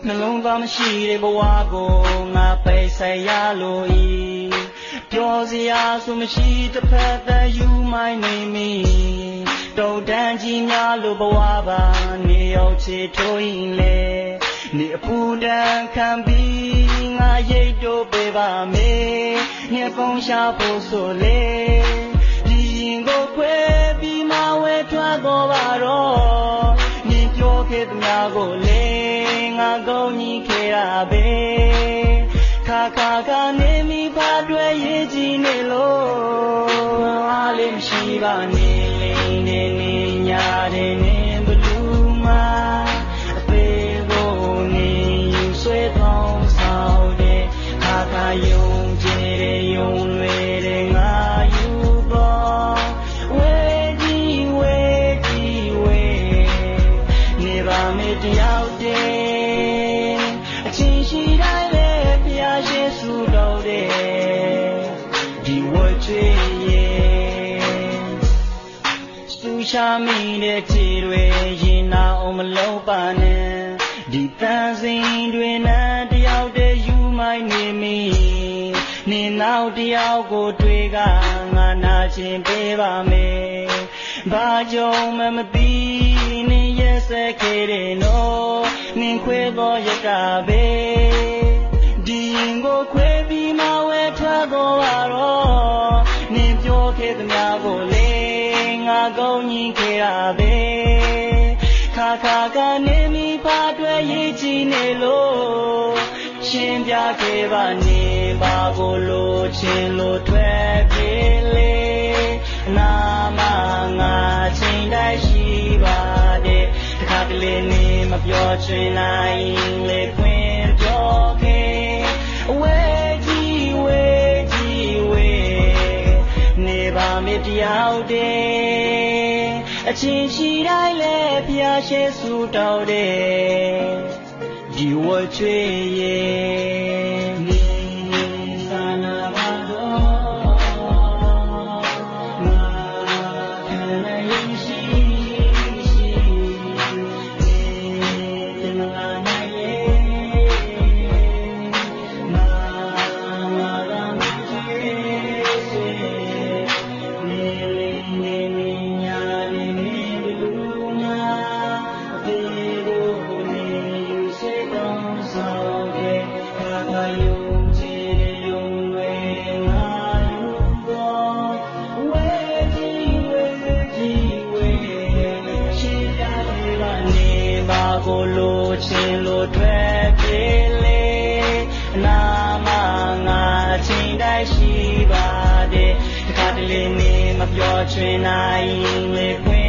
နှလုံးသားမရှိတဲ့ဘဝကိုငါပိတ်ဆက်ရလို့ဤပြောစရာဆိုမရှိတစ်ဖက်သက်ယူမိုင်းနေမိတုံတန်းကြီးများလို့ဘဝပါနေရောက်ချေထိုးရင်လေနေအပူတန်းခံပြီးငါရိတ်တို့ပေးပါမေညကုန်းရှာဖို့ဆိုလေဒီရင်ကိုခွဲပြီးမဝဲထွက်တော့ပါတော့နေပြောခဲ့သမျှကိုလေငါကောင်းကြီးခဲ့ရပဲခါခါကနေမိဖားတွေ့ရေးကြည့်နေလို့အားလေးမရှိပါနဲ့လိမ့်နေနေညာတယ်နေဘလူးမအသေးကိုနေယူဆွဲသောင်းဆောင်တဲ့ခါခါယုံကြည်တဲ့ယုံလွယ်တဲ့ငါယူတော့ဝဲကြီးဝဲကြီးဝဲနေပါမေတယောက်တည်းအချင်းရှိတိုင်းလေဖျားရှိစုတော်တဲ့ဒီဝတ်ချွေရဲ့စူရှာမိတဲ့ခြေတွေရင်နာအောင်မလုံးပါနဲ့ဒီတန်စင်တွေနဲ့တယောက်တည်းယူမိုင်းနေမိနေနောက်တယောက်ကိုတွေ့ကငါနာချင်ပေးပါမယ်ဘာကြောင့်မသိနေရဲ့စက်ခဲ့တဲ့နော်နင်ခွဲသောရကပဲဒီရင်ကိုခွဲပြီးမဝဲထွက်တော့ပါတော့နင်ပြောခဲ့သမျှကိုလေငါကောင်းကြီးခဲ့ရပဲခါခါကနေမိဖားတွေ့ရေးကြည့်နေလို့ရှင်းပြခဲ့ပါနေပါကိုလို့ချင်းလို့ထွက်ပြေးလေနာမငါချင်းတိုင်းရှိပါတယ်တခါတလေနေမပြောချင်နိုင်လေခွင့်ပြောခဲ့ဝဲကြီးဝဲကြီးဝဲနေပါမေတယောက်တည်းအချင်းရှိတိုင်းလေဖျားရှိစုတော်တဲ့ဒီဝချွေရဲ့နေသာနာပါတော့ငါခံနိုင်ရှိနေတင်လာနိုင်ရဲ့ငါလာမချွေစေနေလေးနေညာနေဘလူးနာအသေးကိုနေယူစေကောင်းဆောင်တဲ့ခါခါယုံကြည်တဲ့ယုံလွယ်ငါယူတော့ဝဲကြီးဝဲကြီးဝဲရှင်းပြပေးပါနေပါကိုလို့ချင်းလို့ထွက်ပြေးလေနာမငါချင်းတိုင်းရှိပါတယ်တခါတလေနေမပြောချင်နိုင်လေခွင့်